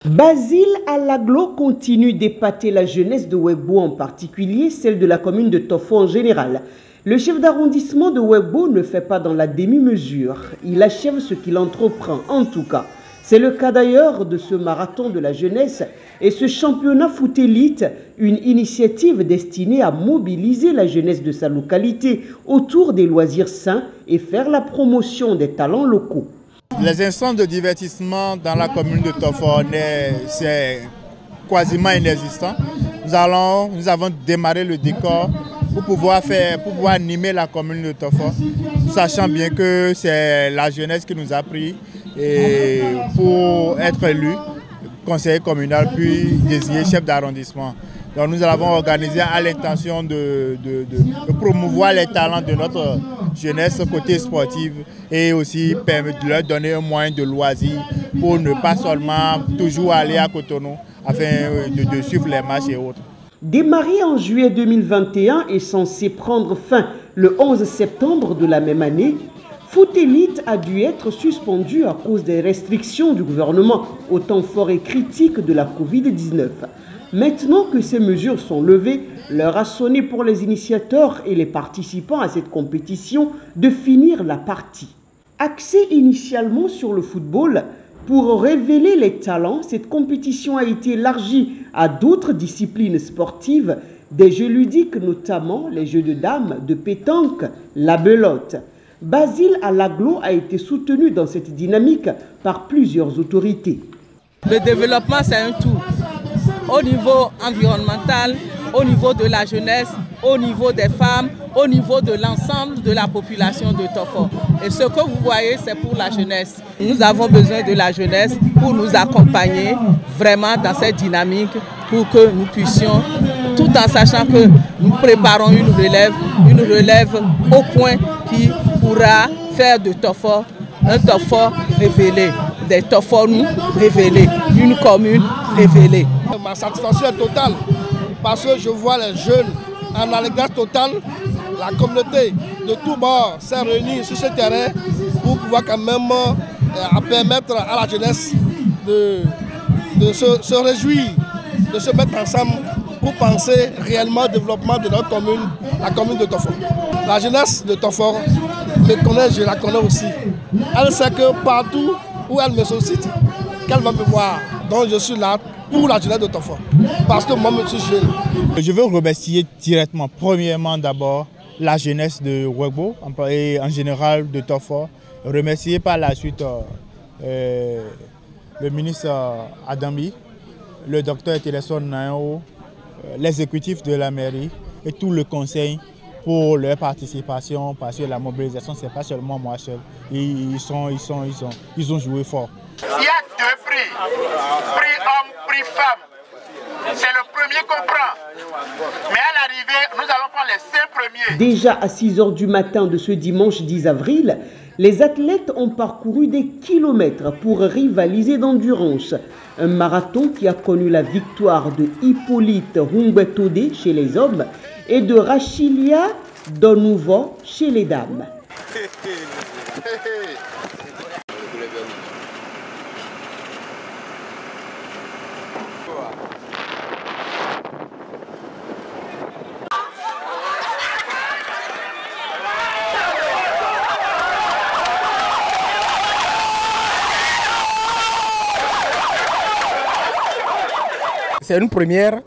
Basile Alaglo continue d'épater la jeunesse de Ouébo, en particulier celle de la commune de Tofo en général. Le chef d'arrondissement de Ouébo ne fait pas dans la demi-mesure. Il achève ce qu'il entreprend, en tout cas. C'est le cas d'ailleurs de ce marathon de la jeunesse et ce championnat foot élite, une initiative destinée à mobiliser la jeunesse de sa localité autour des loisirs sains et faire la promotion des talents locaux. Les instants de divertissement dans la commune de Tofo, c'est quasiment inexistant. Nous avons démarré le décor pour pouvoir animer la commune de Tofo, sachant bien que c'est la jeunesse qui nous a pris et pour être élu conseiller communal puis désigné chef d'arrondissement. Donc nous avons organisé à l'intention de promouvoir les talents de notre jeunesse côté sportif et aussi de leur donner un moyen de loisir pour ne pas seulement toujours aller à Cotonou afin de suivre les matchs et autres. Démarré en juillet 2021 et censé prendre fin le 11 septembre de la même année, Foot Élite a dû être suspendu à cause des restrictions du gouvernement au temps fort et critique de la Covid-19. Maintenant que ces mesures sont levées, l'heure a sonné pour les initiateurs et les participants à cette compétition de finir la partie. Axée initialement sur le football, pour révéler les talents, cette compétition a été élargie à d'autres disciplines sportives, des jeux ludiques notamment les jeux de dames, de pétanque, la belote. Basile Alaglo a été soutenu dans cette dynamique par plusieurs autorités. Le développement, c'est un tout. Au niveau environnemental, au niveau de la jeunesse, au niveau des femmes, au niveau de l'ensemble de la population de Tofo. Et ce que vous voyez, c'est pour la jeunesse. Nous avons besoin de la jeunesse pour nous accompagner vraiment dans cette dynamique pour que nous puissions, tout en sachant que nous préparons une relève au point qui pourra faire de Tofo un Tofo révélé, des Tofo nous révélés, une commune révélée. Ma satisfaction est totale parce que je vois les jeunes en allégresse totale. La communauté de tous bords s'est réunie sur ce terrain pour pouvoir quand même permettre à la jeunesse de se réjouir, de se mettre ensemble pour penser réellement au développement de notre commune, la commune de Tofo. La jeunesse de Tofo me connaît, je la connais aussi. Elle sait que partout où elle me sollicite, qu'elle va me voir. Donc je suis là pour la jeunesse de Tofo, parce que moi je suis jeune. Je veux remercier directement, premièrement d'abord, la jeunesse de Ouébo et en général de Tofo. Remercier par la suite le ministre Adambi, le docteur Téléson Nao, l'exécutif de la mairie et tout le conseil pour leur participation, parce que la mobilisation, ce n'est pas seulement moi seul. Ils ont joué fort. Il y a deux prix, prix homme, prix femme. C'est le premier qu'on prend. Mais à l'arrivée, nous allons prendre les 5 premiers. Déjà à 6 h du matin de ce dimanche 10 avril, les athlètes ont parcouru des kilomètres pour rivaliser d'endurance. Un marathon qui a connu la victoire de Hippolyte Humbetode chez les hommes et de Rachilia Donouvo chez les dames. C'est une première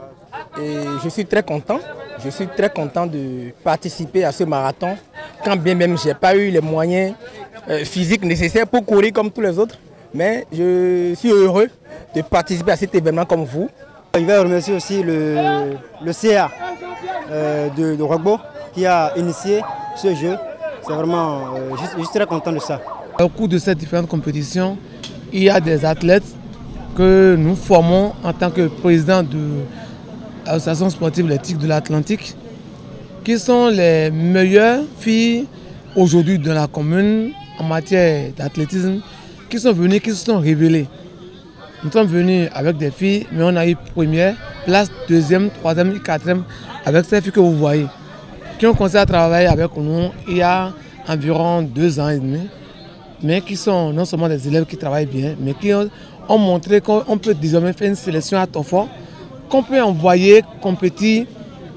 et je suis très content. Je suis très content de participer à ce marathon, quand bien même je n'ai pas eu les moyens physiques nécessaires pour courir comme tous les autres. Mais je suis heureux de participer à cet événement comme vous. Je vais remercier aussi le CA de Ouébo qui a initié ce jeu. C'est vraiment, je suis très content de ça. Au cours de ces différentes compétitions, il y a des athlètes que nous formons en tant que président de l'association sportive Les Tigres de l'Atlantique, qui sont les meilleures filles aujourd'hui de la commune en matière d'athlétisme, qui sont venues, qui se sont révélées. Nous sommes venus avec des filles, mais on a eu première place, deuxième, troisième et quatrième avec ces filles que vous voyez, qui ont commencé à travailler avec nous il y a environ 2 ans et demi. mais qui sont non seulement des élèves qui travaillent bien, mais qui ont montré qu'on peut désormais faire une sélection à Tofor, qu'on peut envoyer compétir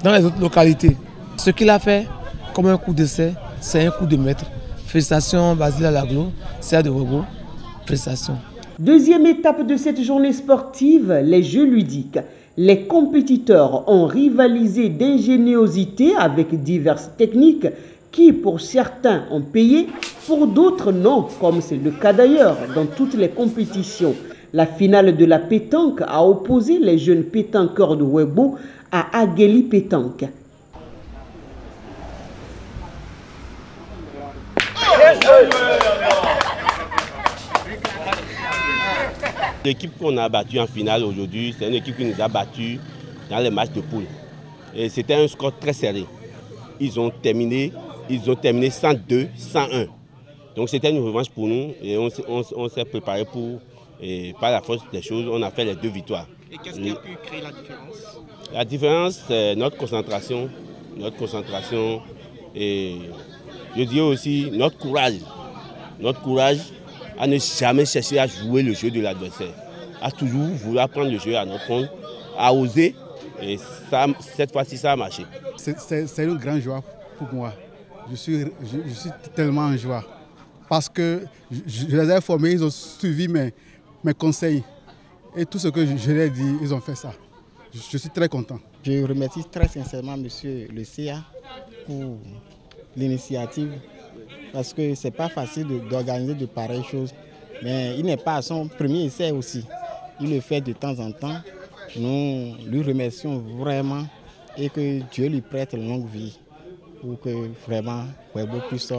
dans les autres localités. Ce qu'il a fait comme un coup d'essai, c'est un coup de maître. Félicitations Basile Alaglo, CA de Ouébo, félicitations. Deuxième étape de cette journée sportive, les Jeux ludiques. Les compétiteurs ont rivalisé d'ingéniosité avec diverses techniques qui, pour certains, ont payé, pour d'autres non, comme c'est le cas d'ailleurs dans toutes les compétitions. La finale de la pétanque a opposé les jeunes pétanqueurs de Ouébo à Agueli Pétanque. L'équipe qu'on a battue en finale aujourd'hui, c'est une équipe qui nous a battus dans les matchs de poule. Et c'était un score très serré. Ils ont terminé 102-101. Donc c'était une revanche pour nous et on s'est préparé pour, et par la force des choses, on a fait les 2 victoires. Et qu'est-ce qui a pu créer la différence? La différence, c'est notre concentration et je dirais aussi notre courage à ne jamais chercher à jouer le jeu de l'adversaire, à toujours vouloir prendre le jeu à notre compte, à oser, et ça, cette fois-ci ça a marché. C'est une grande joie pour moi. Je suis tellement en joie parce que je les ai formés, ils ont suivi mes conseils et tout ce que je leur ai dit, ils ont fait ça. Je suis très content. Je remercie très sincèrement monsieur le CA pour l'initiative parce que ce n'est pas facile d'organiser de pareilles choses. Mais il n'est pas à son premier essai aussi. Il le fait de temps en temps. Nous lui remercions vraiment et que Dieu lui prête une longue vie pour que vraiment Ouébo puisse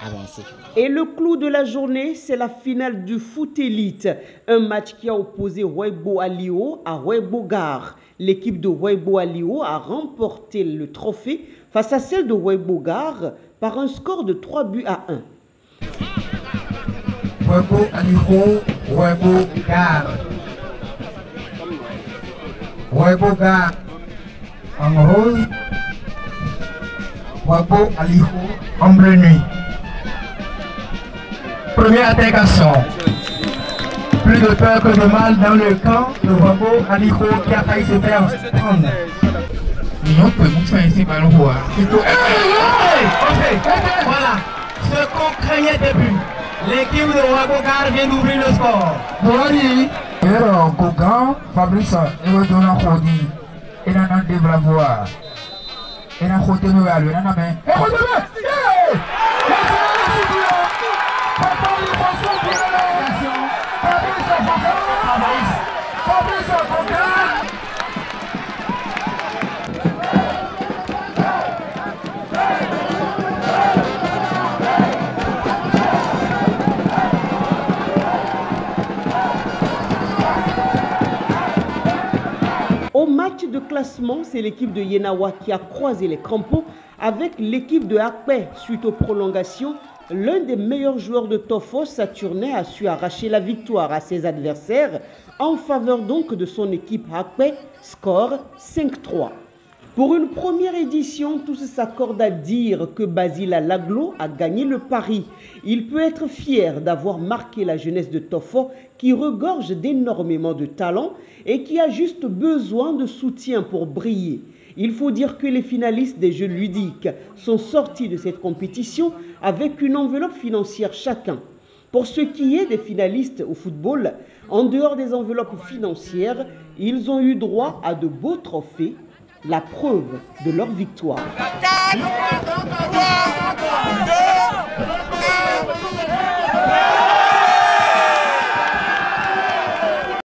avancer. Et le clou de la journée, c'est la finale du foot élite. Un match qui a opposé Ouébo Alio à Ouébo Gare. L'équipe de Ouébo Alio a remporté le trophée face à celle de Ouébo Gare par un score de 3-1. Ouébo Alio, Ouébo Gare. Ouébo Gare en rose. Ouébo Alio en bleu nuit. Première intégration. Plus de peur que de mal dans le camp de Ouébo Alio qui a failli se faire prendre. Nous pouvons faire ici par le roi. Voilà. Ce qu'on craignait depuis. L'équipe de Ouébo Gare vient d'ouvrir le score. Voilà. Gogan, Fabrice, et Rodona Khodi. Et là, on a bravo. Et là, on a nous à lui. Au match de classement, c'est l'équipe de Yenawa qui a croisé les crampons avec l'équipe de Akpé suite aux prolongations. L'un des meilleurs joueurs de Tofo, Saturnin, a su arracher la victoire à ses adversaires en faveur donc de son équipe Akpé, score 5-3. Pour une première édition, tous s'accordent à dire que Basile Alaglo a gagné le pari. Il peut être fier d'avoir marqué la jeunesse de Tofo qui regorge d'énormément de talent et qui a juste besoin de soutien pour briller. Il faut dire que les finalistes des Jeux ludiques sont sortis de cette compétition avec une enveloppe financière chacun. Pour ce qui est des finalistes au football, en dehors des enveloppes financières, ils ont eu droit à de beaux trophées, la preuve de leur victoire.